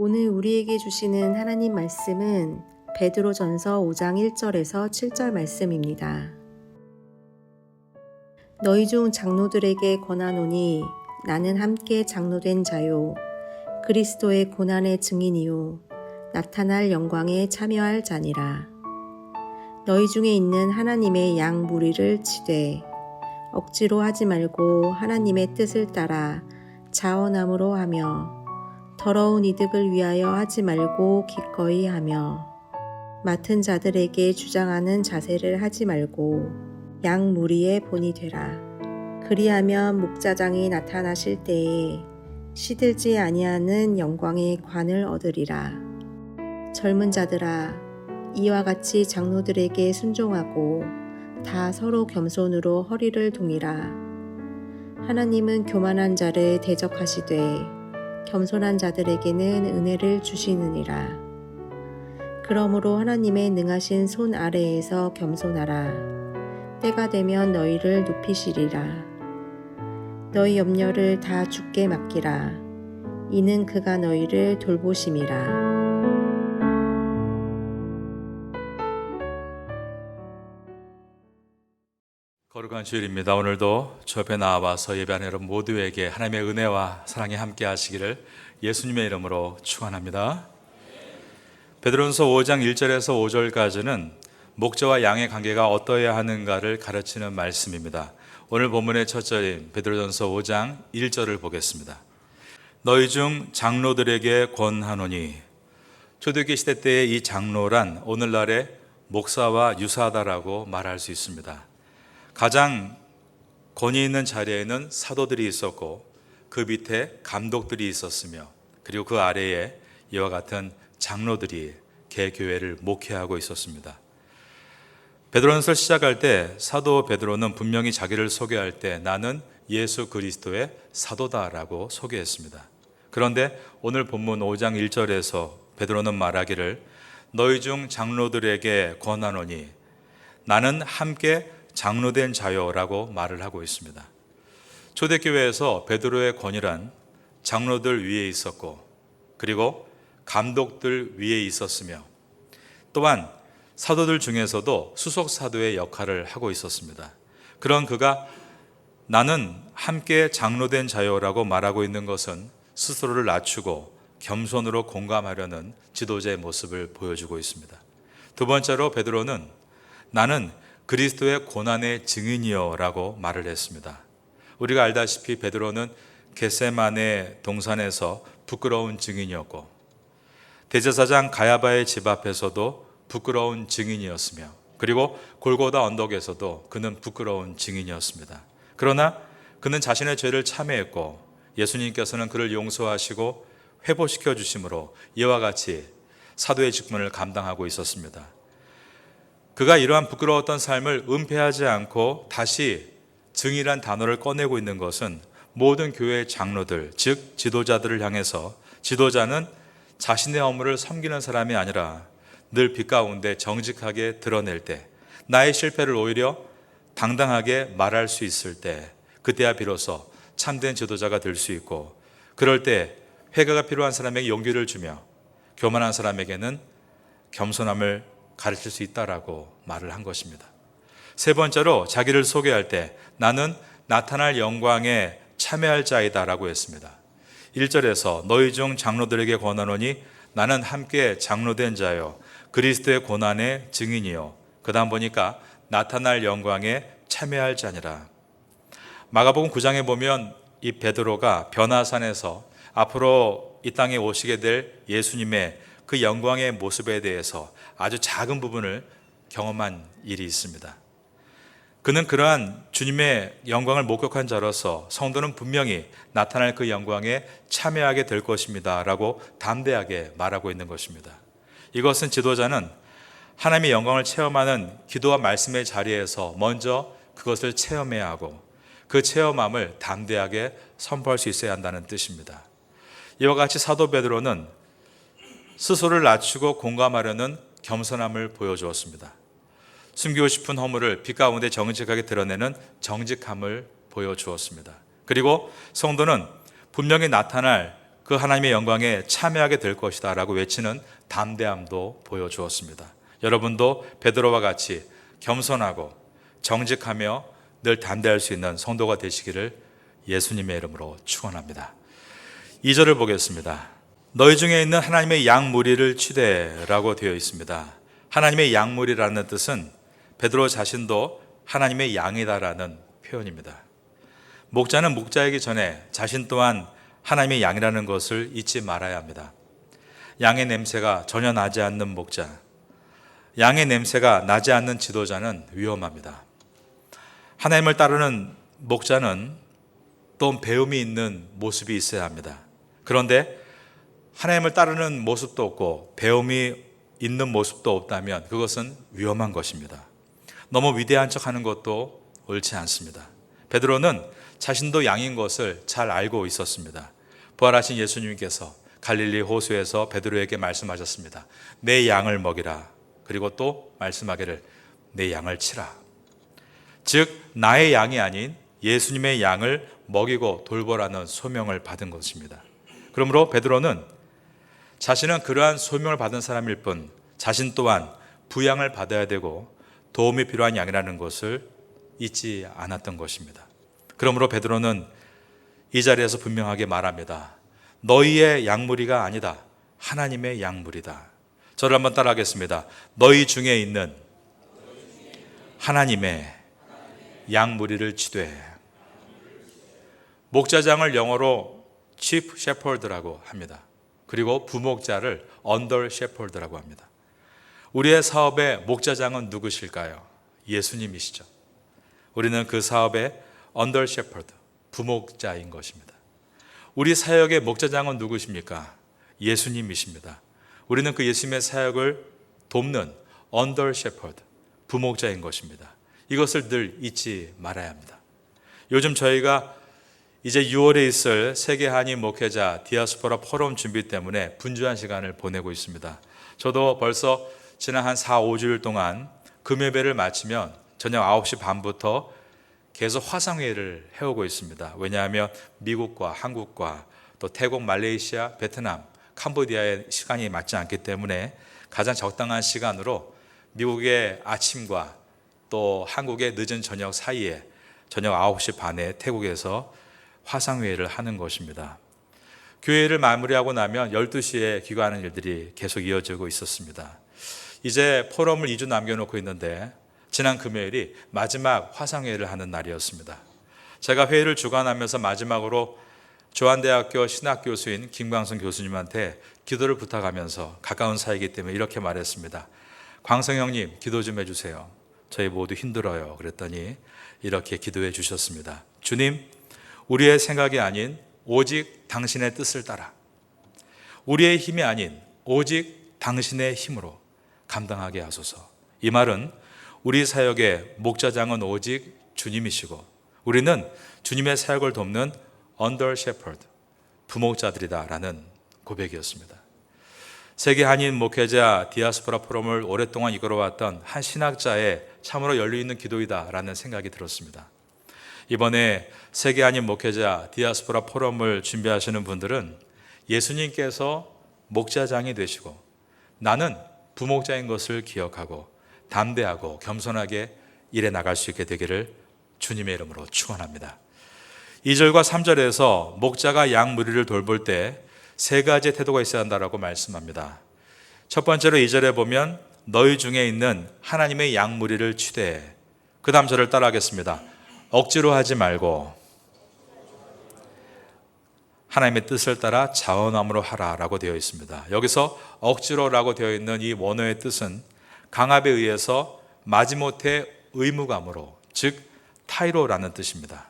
오늘 우리에게 주시는 하나님 말씀은 베드로전서 5장 1절에서 7절 말씀입니다. 너희 중 장로들에게 권하노니 나는 함께 장로된 자요 그리스도의 고난의 증인이요 나타날 영광에 참여할 자니라. 너희 중에 있는 하나님의 양 무리를 치되 억지로 하지 말고 하나님의 뜻을 따라 자원함으로 하며 더러운 이득을 위하여 하지 말고 기꺼이 하며 맡은 자들에게 주장하는 자세를 하지 말고 양 무리의 본이 되라. 그리하면 목자장이 나타나실 때에 시들지 아니하는 영광의 관을 얻으리라. 젊은 자들아, 이와 같이 장로들에게 순종하고 다 서로 겸손으로 허리를 동이라. 하나님은 교만한 자를 대적하시되 겸손한 자들에게는 은혜를 주시느니라. 그러므로 하나님의 능하신 손 아래에서 겸손하라. 때가 되면 너희를 높이시리라. 너희 염려를 다 주께 맡기라. 이는 그가 너희를 돌보심이라. 거룩한 주일입니다. 오늘도 주 앞에 나와서 예배하는 여러분 모두에게 하나님의 은혜와 사랑이 함께 하시기를 예수님의 이름으로 축원합니다. 베드로전서 5장 1절에서 5절까지는 목자와 양의 관계가 어떠해야 하는가를 가르치는 말씀입니다. 오늘 본문의 첫 절인 베드로전서 5장 1절을 보겠습니다. 너희 중 장로들에게 권하노니. 초대교회 시대 때의 이 장로란 오늘날의 목사와 유사하다라고 말할 수 있습니다. 가장 권위 있는 자리에는 사도들이 있었고 그 밑에 감독들이 있었으며 그리고 그 아래에 이와 같은 장로들이 개교회를 목회하고 있었습니다. 베드로전서를 시작할 때 사도 베드로는 분명히 자기를 소개할 때 나는 예수 그리스도의 사도다라고 소개했습니다. 그런데 오늘 본문 5장 1절에서 베드로는 말하기를 너희 중 장로들에게 권하노니 나는 함께 장로된 자요라고 말을 하고 있습니다. 초대교회에서 베드로의 권위란 장로들 위에 있었고 그리고 감독들 위에 있었으며 또한 사도들 중에서도 수석 사도의 역할을 하고 있었습니다. 그런 그가 나는 함께 장로된 자요라고 말하고 있는 것은 스스로를 낮추고 겸손으로 공감하려는 지도자의 모습을 보여주고 있습니다. 두 번째로 베드로는 나는 그리스도의 고난의 증인이여 라고 말을 했습니다. 우리가 알다시피 베드로는 겟세마네 동산에서 부끄러운 증인이었고 대제사장 가야바의 집 앞에서도 부끄러운 증인이었으며 그리고 골고다 언덕에서도 그는 부끄러운 증인이었습니다. 그러나 그는 자신의 죄를 참회했고 예수님께서는 그를 용서하시고 회복시켜 주심으로 이와 같이 사도의 직분을 감당하고 있었습니다. 그가 이러한 부끄러웠던 삶을 은폐하지 않고 다시 증이란 단어를 꺼내고 있는 것은 모든 교회의 장로들, 즉 지도자들을 향해서 지도자는 자신의 업무를 섬기는 사람이 아니라 늘 빛 가운데 정직하게 드러낼 때 나의 실패를 오히려 당당하게 말할 수 있을 때 그때야 비로소 참된 지도자가 될 수 있고 그럴 때 회개가 필요한 사람에게 용기를 주며 교만한 사람에게는 겸손함을 가르칠 수 있다라고 말을 한 것입니다. 세 번째로 자기를 소개할 때 나는 나타날 영광에 참여할 자이다라고 했습니다. 1절에서 너희 중 장로들에게 권하노니 나는 함께 장로된 자요 그리스도의 고난의 증인이요 그 다음 보니까 나타날 영광에 참여할 자니라. 마가복음 9장에 보면 이 베드로가 변화산에서 앞으로 이 땅에 오시게 될 예수님의 그 영광의 모습에 대해서 아주 작은 부분을 경험한 일이 있습니다. 그는 그러한 주님의 영광을 목격한 자로서 성도는 분명히 나타날 그 영광에 참여하게 될 것입니다 라고 담대하게 말하고 있는 것입니다. 이것은 지도자는 하나님의 영광을 체험하는 기도와 말씀의 자리에서 먼저 그것을 체험해야 하고 그 체험함을 담대하게 선포할 수 있어야 한다는 뜻입니다. 이와 같이 사도 베드로는 스스로를 낮추고 공감하려는 겸손함을 보여주었습니다. 숨기고 싶은 허물을 빛 가운데 정직하게 드러내는 정직함을 보여주었습니다. 그리고 성도는 분명히 나타날 그 하나님의 영광에 참여하게 될 것이다 라고 외치는 담대함도 보여주었습니다. 여러분도 베드로와 같이 겸손하고 정직하며 늘 담대할 수 있는 성도가 되시기를 예수님의 이름으로 축원합니다. 2절을 보겠습니다. 너희 중에 있는 하나님의 양 무리를 치되라고 되어 있습니다. 하나님의 양 무리라는 뜻은 베드로 자신도 하나님의 양이다라는 표현입니다. 목자는 목자이기 전에 자신 또한 하나님의 양이라는 것을 잊지 말아야 합니다. 양의 냄새가 전혀 나지 않는 목자, 양의 냄새가 나지 않는 지도자는 위험합니다. 하나님을 따르는 목자는 또 배움이 있는 모습이 있어야 합니다. 그런데 하나님을 따르는 모습도 없고 배움이 있는 모습도 없다면 그것은 위험한 것입니다. 너무 위대한 척하는 것도 옳지 않습니다. 베드로는 자신도 양인 것을 잘 알고 있었습니다. 부활하신 예수님께서 갈릴리 호수에서 베드로에게 말씀하셨습니다. 내 양을 먹이라. 그리고 또 말씀하기를 내 양을 치라. 즉 나의 양이 아닌 예수님의 양을 먹이고 돌보라는 소명을 받은 것입니다. 그러므로 베드로는 자신은 그러한 소명을 받은 사람일 뿐 자신 또한 부양을 받아야 되고 도움이 필요한 양이라는 것을 잊지 않았던 것입니다. 그러므로 베드로는 이 자리에서 분명하게 말합니다. 너희의 양무리가 아니다. 하나님의 양무리다. 저를 한번 따라하겠습니다. 너희 중에 있는 하나님의 양무리를 치되. 목자장을 영어로 chief shepherd라고 합니다. 그리고 부목자를 under shepherd라고 합니다. 우리의 사업의 목자장은 누구실까요? 예수님이시죠. 우리는 그 사업의 under shepherd, 부목자인 것입니다. 우리 사역의 목자장은 누구십니까? 예수님이십니다. 우리는 그 예수님의 사역을 돕는 under shepherd, 부목자인 것입니다. 이것을 늘 잊지 말아야 합니다. 요즘 저희가 이제 6월에 있을 세계 한인 목회자 디아스포라 포럼 준비 때문에 분주한 시간을 보내고 있습니다. 저도 벌써 지난 한 4, 5주일 동안 금요예배를 마치면 저녁 9시 반부터 계속 화상회의를 해오고 있습니다. 왜냐하면 미국과 한국과 또 태국, 말레이시아, 베트남, 캄보디아의 시간이 맞지 않기 때문에 가장 적당한 시간으로 미국의 아침과 또 한국의 늦은 저녁 사이에 저녁 9시 반에 태국에서 화상회의를 하는 것입니다. 교회를 마무리하고 나면 12시에 귀가하는 일들이 계속 이어지고 있었습니다. 이제 포럼을 2주 남겨놓고 있는데 지난 금요일이 마지막 화상회의를 하는 날이었습니다. 제가 회의를 주관하면서 마지막으로 조한대학교 신학교수인 김광성 교수님한테 기도를 부탁하면서 가까운 사이이기 때문에 이렇게 말했습니다. 광성 형님 기도 좀 해주세요. 저희 모두 힘들어요. 그랬더니 이렇게 기도해 주셨습니다. 주님, 우리의 생각이 아닌 오직 당신의 뜻을 따라 우리의 힘이 아닌 오직 당신의 힘으로 감당하게 하소서. 이 말은 우리 사역의 목자장은 오직 주님이시고 우리는 주님의 사역을 돕는 under shepherd, 부목자들이다라는 고백이었습니다. 세계 한인 목회자 디아스포라 포럼을 오랫동안 이끌어왔던 한 신학자의 참으로 열려있는 기도이다라는 생각이 들었습니다. 이번에 세계 한인 목회자 디아스포라 포럼을 준비하시는 분들은 예수님께서 목자장이 되시고 나는 부목자인 것을 기억하고 담대하고 겸손하게 일해 나갈 수 있게 되기를 주님의 이름으로 축원합니다. 2절과 3절에서 목자가 양 무리를 돌볼 때 세 가지의 태도가 있어야 한다라고 말씀합니다. 첫 번째로 2절에 보면 너희 중에 있는 하나님의 양 무리를 치되, 그 다음 절을 따라하겠습니다. 억지로 하지 말고 하나님의 뜻을 따라 자원함으로 하라라고 되어 있습니다. 여기서 억지로라고 되어 있는 이 원어의 뜻은 강압에 의해서 마지못해 의무감으로, 즉 타이로라는 뜻입니다.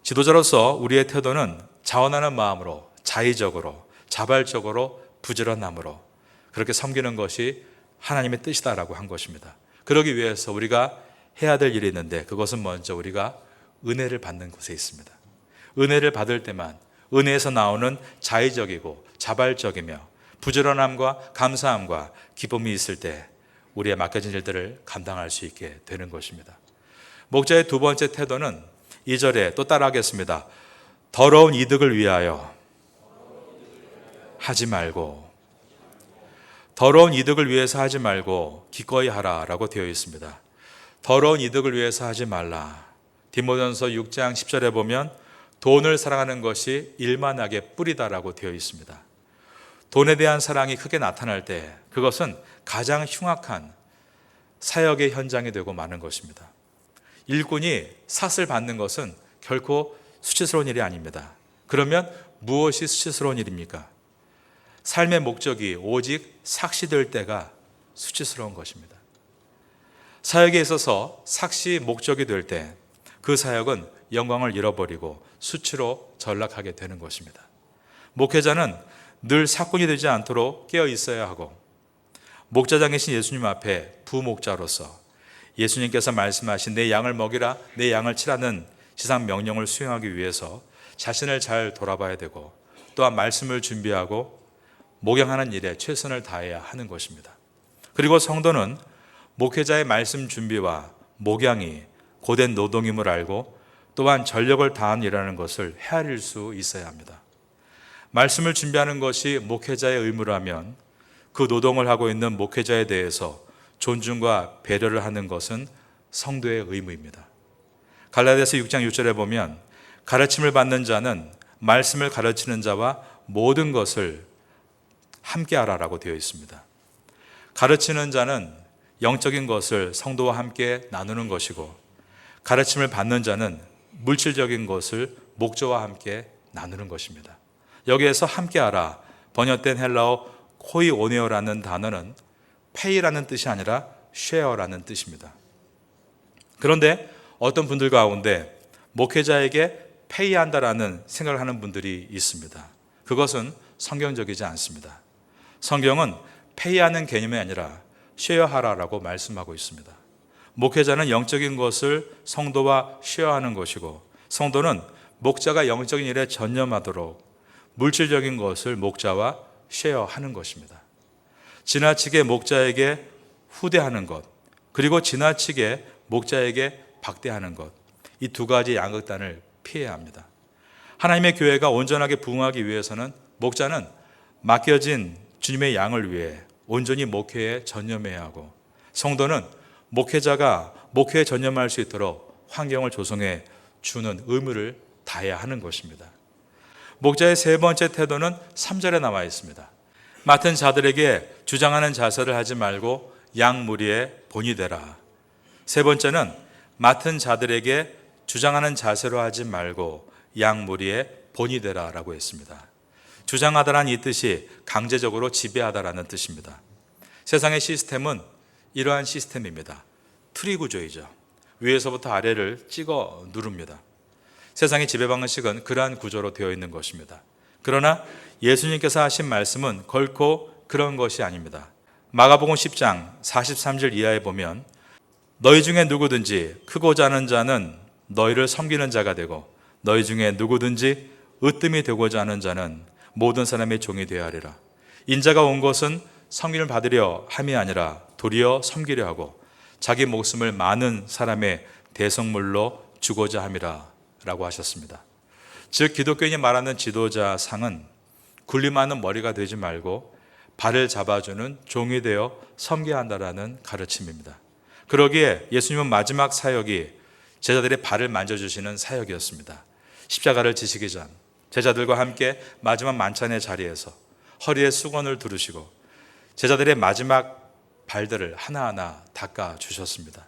지도자로서 우리의 태도는 자원하는 마음으로, 자의적으로, 자발적으로, 부지런함으로 그렇게 섬기는 것이 하나님의 뜻이다라고 한 것입니다. 그러기 위해서 우리가 해야 될 일이 있는데 그것은 먼저 우리가 은혜를 받는 곳에 있습니다. 은혜를 받을 때만 은혜에서 나오는 자의적이고 자발적이며 부지런함과 감사함과 기쁨이 있을 때 우리의 맡겨진 일들을 감당할 수 있게 되는 것입니다. 목자의 두 번째 태도는 2절에 또 따라하겠습니다. 더러운 이득을 위하여 하지 말고, 더러운 이득을 위해서 하지 말고 기꺼이 하라라고 되어 있습니다. 더러운 이득을 위해서 하지 말라. 디모데전서 6장 10절에 보면 돈을 사랑하는 것이 일만하게 뿌리다라고 되어 있습니다. 돈에 대한 사랑이 크게 나타날 때 그것은 가장 흉악한 사역의 현장이 되고 마는 것입니다. 일꾼이 삭을 받는 것은 결코 수치스러운 일이 아닙니다. 그러면 무엇이 수치스러운 일입니까? 삶의 목적이 오직 삭시될 때가 수치스러운 것입니다. 사역에 있어서 삭시 목적이 될 때 그 사역은 영광을 잃어버리고 수치로 전락하게 되는 것입니다. 목회자는 늘 사꾼이 되지 않도록 깨어 있어야 하고, 목자장이신 예수님 앞에 부목자로서 예수님께서 말씀하신 내 양을 먹이라, 내 양을 치라는 지상 명령을 수행하기 위해서 자신을 잘 돌아봐야 되고, 또한 말씀을 준비하고 목양하는 일에 최선을 다해야 하는 것입니다. 그리고 성도는 목회자의 말씀 준비와 목양이 고된 노동임을 알고 또한 전력을 다한 일하는 것을 헤아릴 수 있어야 합니다. 말씀을 준비하는 것이 목회자의 의무라면 그 노동을 하고 있는 목회자에 대해서 존중과 배려를 하는 것은 성도의 의무입니다. 갈라디아서 6장 6절에 보면 가르침을 받는 자는 말씀을 가르치는 자와 모든 것을 함께 하라라고 되어 있습니다. 가르치는 자는 영적인 것을 성도와 함께 나누는 것이고, 가르침을 받는 자는 물질적인 것을 목자와 함께 나누는 것입니다. 여기에서 함께하라, 번역된 헬라어 코이오네오라는 단어는 페이라는 뜻이 아니라 쉐어라는 뜻입니다. 그런데 어떤 분들 가운데 목회자에게 페이한다라는 생각을 하는 분들이 있습니다. 그것은 성경적이지 않습니다. 성경은 페이하는 개념이 아니라 쉐어하라라고 말씀하고 있습니다. 목회자는 영적인 것을 성도와 쉐어하는 것이고, 성도는 목자가 영적인 일에 전념하도록 물질적인 것을 목자와 쉐어하는 것입니다. 지나치게 목자에게 후대하는 것, 그리고 지나치게 목자에게 박대하는 것, 이 두 가지 양극단을 피해야 합니다. 하나님의 교회가 온전하게 부흥하기 위해서는 목자는 맡겨진 주님의 양을 위해 온전히 목회에 전념해야 하고, 성도는 목회자가 목회에 전념할 수 있도록 환경을 조성해 주는 의무를 다해야 하는 것입니다. 목자의 세 번째 태도는 3절에 나와 있습니다. 맡은 자들에게 주장하는 자세를 하지 말고 양 무리의 본이 되라. 세 번째는 맡은 자들에게 주장하는 자세로 하지 말고 양 무리의 본이 되라라고 했습니다. 주장하다란 이 뜻이 강제적으로 지배하다라는 뜻입니다. 세상의 시스템은 이러한 시스템입니다. 트리 구조이죠. 위에서부터 아래를 찍어 누릅니다. 세상의 지배 방식은 그러한 구조로 되어 있는 것입니다. 그러나 예수님께서 하신 말씀은 결코 그런 것이 아닙니다. 마가복음 10장 43절 이하에 보면 너희 중에 누구든지 크고 자는 자는 너희를 섬기는 자가 되고, 너희 중에 누구든지 으뜸이 되고자 하는 자는 모든 사람의 종이 되어야 하리라. 인자가 온 것은 섬김을 받으려 함이 아니라 도리어 섬기려 하고 자기 목숨을 많은 사람의 대성물로 주고자 함이라 라고 하셨습니다. 즉 기독교인이 말하는 지도자 상은 군림하는 머리가 되지 말고 발을 잡아주는 종이 되어 섬겨야 한다라는 가르침입니다. 그러기에 예수님은 마지막 사역이 제자들의 발을 만져주시는 사역이었습니다. 십자가를 지시기 전 제자들과 함께 마지막 만찬의 자리에서 허리에 수건을 두르시고 제자들의 마지막 발들을 하나하나 닦아주셨습니다.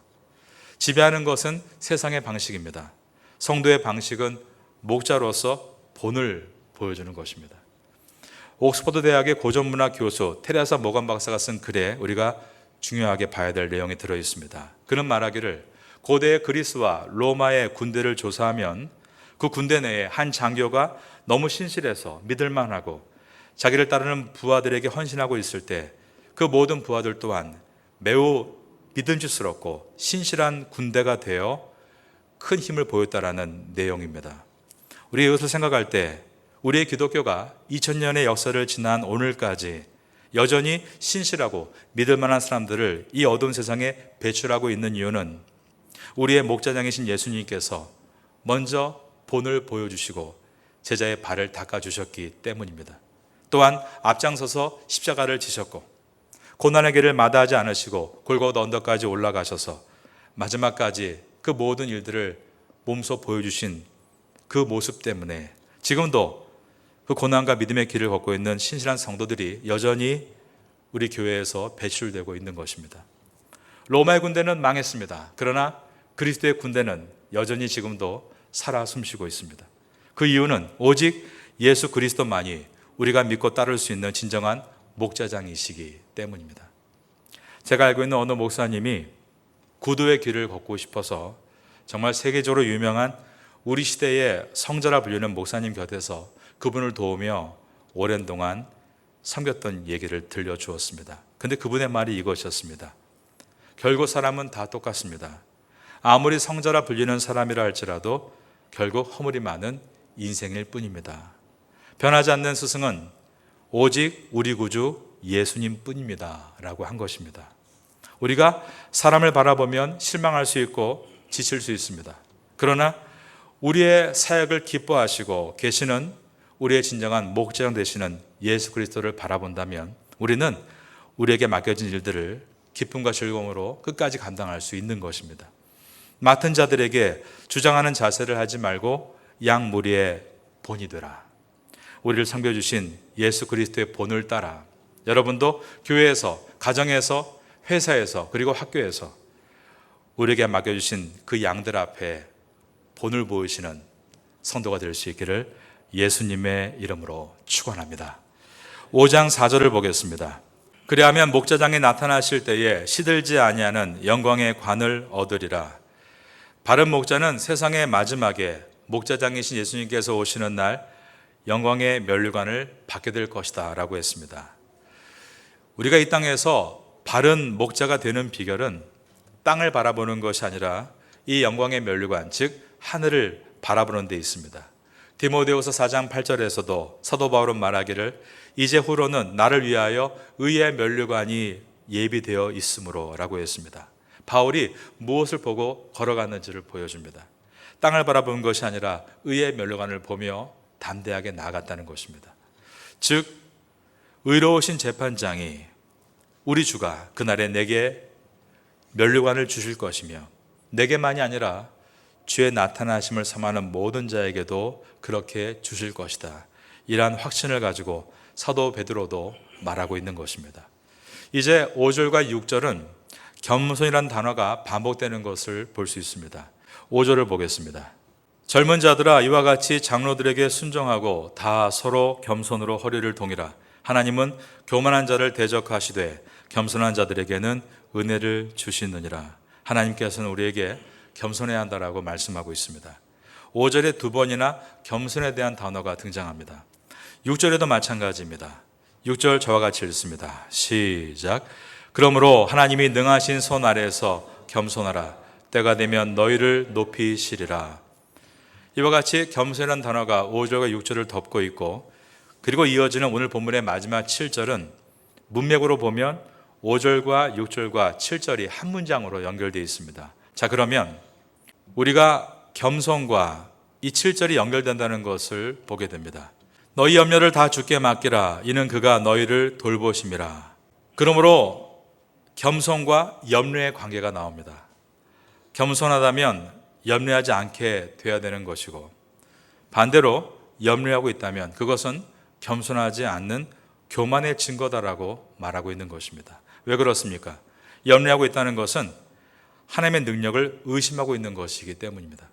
지배하는 것은 세상의 방식입니다. 성도의 방식은 목자로서 본을 보여주는 것입니다. 옥스퍼드 대학의 고전문학 교수 테레사 모건 박사가 쓴 글에 우리가 중요하게 봐야 될 내용이 들어있습니다. 그는 말하기를 고대 그리스와 로마의 군대를 조사하면 그 군대 내에 한 장교가 너무 신실해서 믿을만하고 자기를 따르는 부하들에게 헌신하고 있을 때 그 모든 부하들 또한 매우 믿음직스럽고 신실한 군대가 되어 큰 힘을 보였다라는 내용입니다. 우리 이것을 생각할 때 우리의 기독교가 2000년의 역사를 지난 오늘까지 여전히 신실하고 믿을 만한 사람들을 이 어두운 세상에 배출하고 있는 이유는 우리의 목자장이신 예수님께서 먼저 본을 보여주시고 제자의 발을 닦아주셨기 때문입니다. 또한 앞장서서 십자가를 지셨고 고난의 길을 마다하지 않으시고 골고다 언덕까지 올라가셔서 마지막까지 그 모든 일들을 몸소 보여주신 그 모습 때문에 지금도 그 고난과 믿음의 길을 걷고 있는 신실한 성도들이 여전히 우리 교회에서 배출되고 있는 것입니다. 로마의 군대는 망했습니다. 그러나 그리스도의 군대는 여전히 지금도 살아 숨쉬고 있습니다. 그 이유는 오직 예수 그리스도만이 우리가 믿고 따를 수 있는 진정한 목자장이시기 때문입니다. 제가 알고 있는 어느 목사님이 구도의 길을 걷고 싶어서 정말 세계적으로 유명한 우리 시대의 성자라 불리는 목사님 곁에서 그분을 도우며 오랜 동안 섬겼던 얘기를 들려주었습니다. 근데 그분의 말이 이것이었습니다. 결국 사람은 다 똑같습니다. 아무리 성자라 불리는 사람이라 할지라도 결국 허물이 많은 인생일 뿐입니다. 변하지 않는 스승은 오직 우리 구주 예수님 뿐입니다 라고 한 것입니다. 우리가 사람을 바라보면 실망할 수 있고 지칠 수 있습니다. 그러나 우리의 사역을 기뻐하시고 계시는 우리의 진정한 목자장 되시는 예수 그리스도를 바라본다면 우리는 우리에게 맡겨진 일들을 기쁨과 즐거움으로 끝까지 감당할 수 있는 것입니다. 맡은 자들에게 주장하는 자세를 하지 말고 양 무리의 본이 되라. 우리를 섬겨주신 예수 그리스도의 본을 따라 여러분도 교회에서, 가정에서, 회사에서 그리고 학교에서 우리에게 맡겨주신 그 양들 앞에 본을 보이시는 성도가 될 수 있기를 예수님의 이름으로 축원합니다. 5장 4절을 보겠습니다. 그리하면 목자장이 나타나실 때에 시들지 아니하는 영광의 관을 얻으리라. 바른 목자는 세상의 마지막에 목자장이신 예수님께서 오시는 날 영광의 면류관을 받게 될 것이다 라고 했습니다. 우리가 이 땅에서 바른 목자가 되는 비결은 땅을 바라보는 것이 아니라 이 영광의 면류관, 즉 하늘을 바라보는 데 있습니다. 디모데후서 4장 8절에서도 사도 바울은 말하기를 이제 후로는 나를 위하여 의의 면류관이 예비되어 있으므로 라고 했습니다. 바울이 무엇을 보고 걸어갔는지를 보여줍니다. 땅을 바라보는 것이 아니라 의의 면류관을 보며 담대하게 나아갔다는 것입니다. 즉 의로우신 재판장이 우리 주가 그날에 내게 면류관을 주실 것이며 내게만이 아니라 주의 나타나심을 삼하는 모든 자에게도 그렇게 주실 것이다. 이러한 확신을 가지고 사도 베드로도 말하고 있는 것입니다. 이제 5절과 6절은 겸손이라는 단어가 반복되는 것을 볼 수 있습니다. 5절을 보겠습니다. 젊은 자들아 이와 같이 장로들에게 순종하고 다 서로 겸손으로 허리를 동이라. 하나님은 교만한 자를 대적하시되 겸손한 자들에게는 은혜를 주시느니라. 하나님께서는 우리에게 겸손해야 한다라고 말씀하고 있습니다. 5절에 두 번이나 겸손에 대한 단어가 등장합니다. 6절에도 마찬가지입니다. 6절 저와 같이 읽습니다. 시작. 그러므로 하나님이 능하신 손 아래에서 겸손하라. 때가 되면 너희를 높이시리라. 이와 같이 겸손이라는 단어가 5절과 6절을 덮고 있고 그리고 이어지는 오늘 본문의 마지막 7절은 문맥으로 보면 5절과 6절과 7절이 한 문장으로 연결되어 있습니다. 자, 그러면 우리가 겸손과 이 7절이 연결된다는 것을 보게 됩니다. 너희 염려를 다 주께 맡기라. 이는 그가 너희를 돌보심이라. 그러므로 겸손과 염려의 관계가 나옵니다. 겸손하다면 염려하지 않게 돼야 되는 것이고 반대로 염려하고 있다면 그것은 겸손하지 않는 교만의 증거다라고 말하고 있는 것입니다. 왜 그렇습니까? 염려하고 있다는 것은 하나님의 능력을 의심하고 있는 것이기 때문입니다.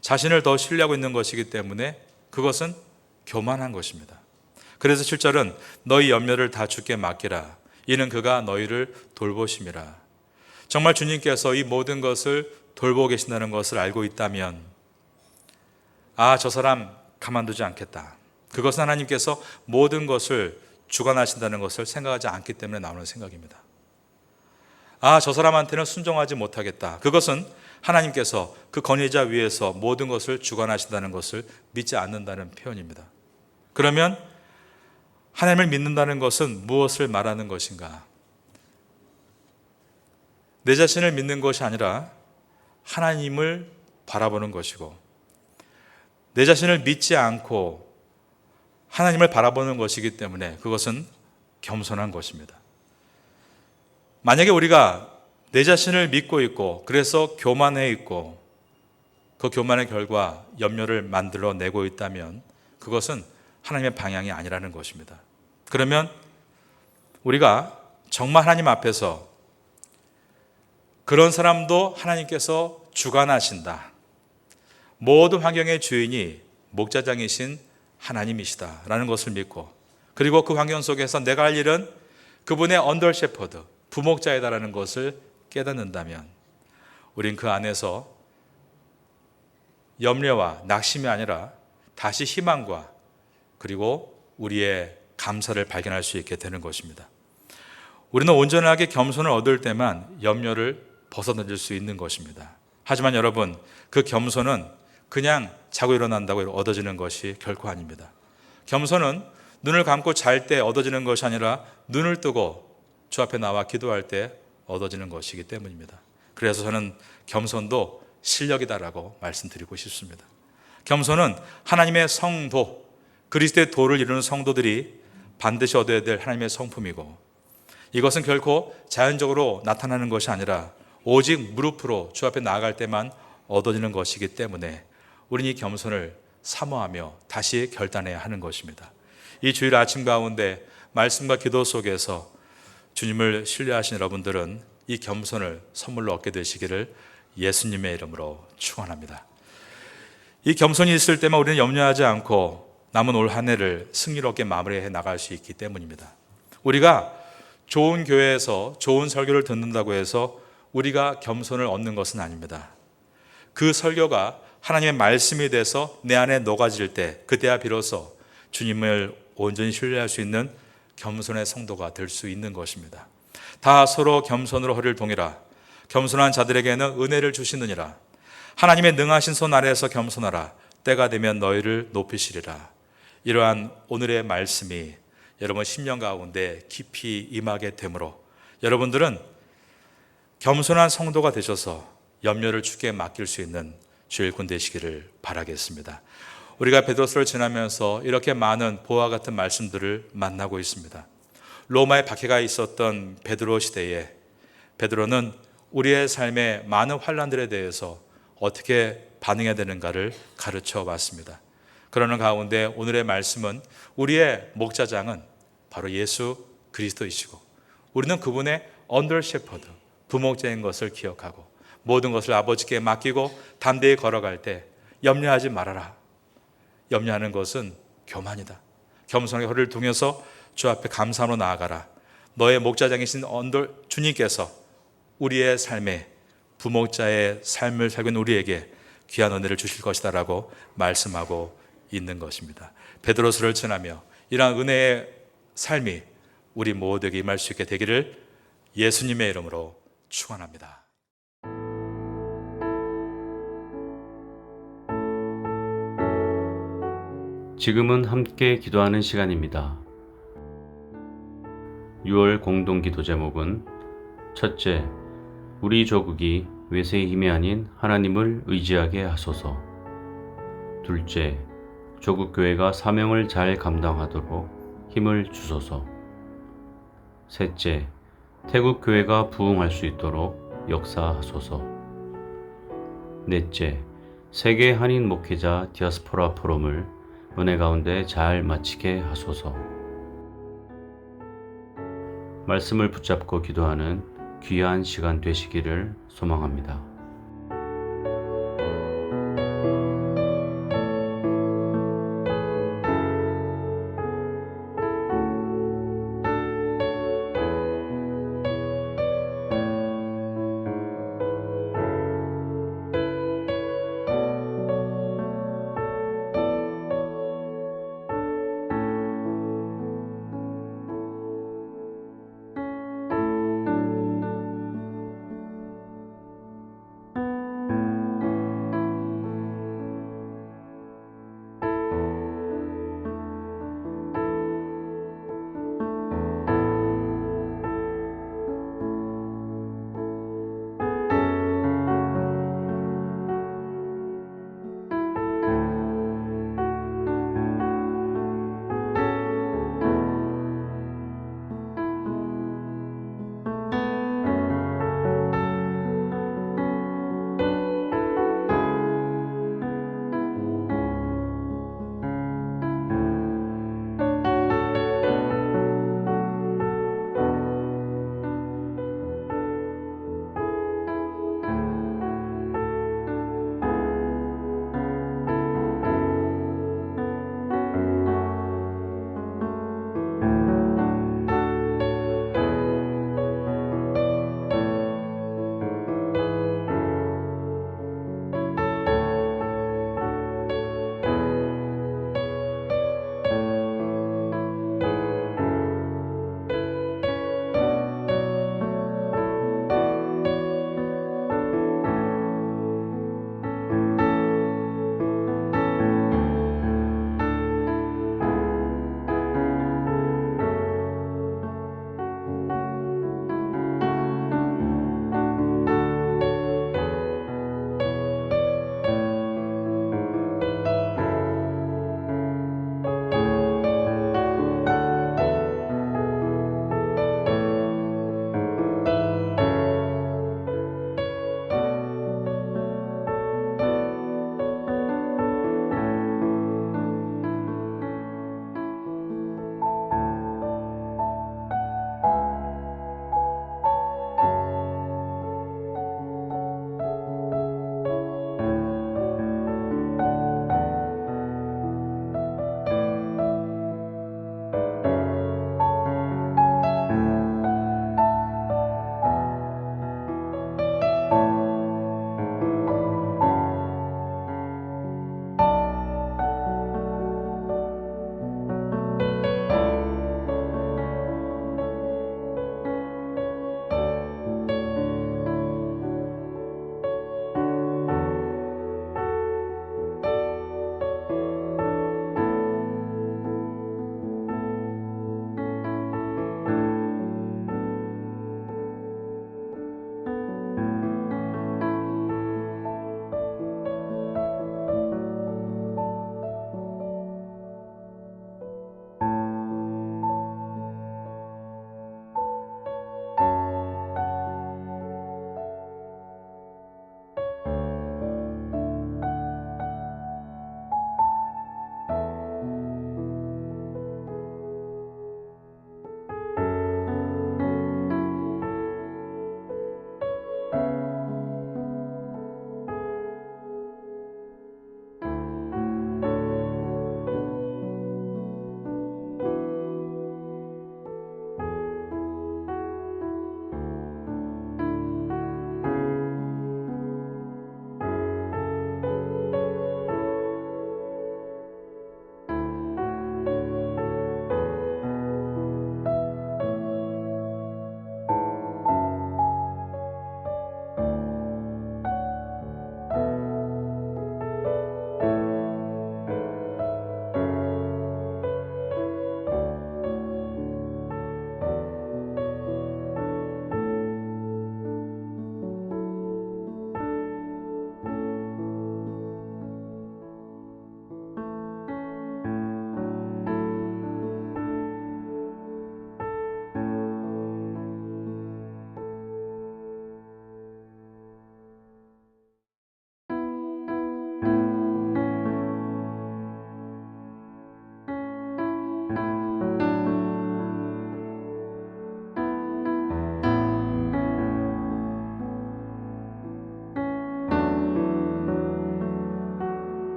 자신을 더 신뢰하고 있는 것이기 때문에 그것은 교만한 것입니다. 그래서 7절은 너희 염려를 다 주께 맡기라. 이는 그가 너희를 돌보심이라. 정말 주님께서 이 모든 것을 돌보고 계신다는 것을 알고 있다면 저 사람 가만두지 않겠다. 그것은 하나님께서 모든 것을 주관하신다는 것을 생각하지 않기 때문에 나오는 생각입니다. 저 사람한테는 순종하지 못하겠다. 그것은 하나님께서 그 권위자 위에서 모든 것을 주관하신다는 것을 믿지 않는다는 표현입니다. 그러면 하나님을 믿는다는 것은 무엇을 말하는 것인가? 내 자신을 믿는 것이 아니라 하나님을 바라보는 것이고 내 자신을 믿지 않고 하나님을 바라보는 것이기 때문에 그것은 겸손한 것입니다. 만약에 우리가 내 자신을 믿고 있고 그래서 교만해 있고 그 교만의 결과 염려를 만들어내고 있다면 그것은 하나님의 방향이 아니라는 것입니다. 그러면 우리가 정말 하나님 앞에서 그런 사람도 하나님께서 주관하신다. 모든 환경의 주인이 목자장이신 하나님이시다라는 것을 믿고 그리고 그 환경 속에서 내가 할 일은 그분의 언더 shepherd, 부목자이다라는 것을 깨닫는다면 우린 그 안에서 염려와 낙심이 아니라 다시 희망과 그리고 우리의 감사를 발견할 수 있게 되는 것입니다. 우리는 온전하게 겸손을 얻을 때만 염려를 벗어던질 수 있는 것입니다. 하지만 여러분, 그 겸손은 그냥 자고 일어난다고 얻어지는 것이 결코 아닙니다. 겸손은 눈을 감고 잘 때 얻어지는 것이 아니라 눈을 뜨고 주 앞에 나와 기도할 때 얻어지는 것이기 때문입니다. 그래서 저는 겸손도 실력이다라고 말씀드리고 싶습니다. 겸손은 하나님의 성도, 그리스도의 도를 이루는 성도들이 반드시 얻어야 될 하나님의 성품이고 이것은 결코 자연적으로 나타나는 것이 아니라 오직 무릎으로 주 앞에 나아갈 때만 얻어지는 것이기 때문에 우리는 이 겸손을 사모하며 다시 결단해야 하는 것입니다. 이 주일 아침 가운데 말씀과 기도 속에서 주님을 신뢰하신 여러분들은 이 겸손을 선물로 얻게 되시기를 예수님의 이름으로 축원합니다. 이 겸손이 있을 때만 우리는 염려하지 않고 남은 올 한 해를 승리롭게 마무리해 나갈 수 있기 때문입니다. 우리가 좋은 교회에서 좋은 설교를 듣는다고 해서 우리가 겸손을 얻는 것은 아닙니다. 그 설교가 하나님의 말씀이 돼서 내 안에 녹아질 때 그때야 비로소 주님을 온전히 신뢰할 수 있는 겸손의 성도가 될 수 있는 것입니다. 다 서로 겸손으로 허리를 동이라. 겸손한 자들에게는 은혜를 주시느니라. 하나님의 능하신 손 아래에서 겸손하라. 때가 되면 너희를 높이시리라. 이러한 오늘의 말씀이 여러분 심령 가운데 깊이 임하게 되므로 여러분들은 겸손한 성도가 되셔서 염려를 주께 맡길 수 있는 주일꾼 되시기를 바라겠습니다. 우리가 베드로서를 지나면서 이렇게 많은 보화 같은 말씀들을 만나고 있습니다. 로마에 박해가 있었던 베드로 시대에 베드로는 우리의 삶의 많은 환난들에 대해서 어떻게 반응해야 되는가를 가르쳐 봤습니다. 그러는 가운데 오늘의 말씀은 우리의 목자장은 바로 예수 그리스도이시고 우리는 그분의 언더 shepherd, 부목자인 것을 기억하고 모든 것을 아버지께 맡기고 담대히 걸어갈 때 염려하지 말아라. 염려하는 것은 교만이다. 겸손하게 허리를 동여서 주 앞에 감사로 나아가라. 너의 목자장이신 주님께서 우리의 삶에 부목자의 삶을 살고 있는 우리에게 귀한 은혜를 주실 것이다 라고 말씀하고 있는 것입니다. 베드로서를 지나며 이러한 은혜의 삶이 우리 모두에게 임할 수 있게 되기를 예수님의 이름으로 축원합니다. 지금은 함께 기도하는 시간입니다. 6월 공동기도 제목은 첫째, 우리 조국이 외세의 힘이 아닌 하나님을 의지하게 하소서. 둘째, 조국교회가 사명을 잘 감당하도록 힘을 주소서. 셋째, 태국교회가 부흥할 수 있도록 역사하소서. 넷째, 세계 한인 목회자 디아스포라 포럼을 은혜 가운데 잘 마치게 하소서. 말씀을 붙잡고 기도하는 귀한 시간 되시기를 소망합니다.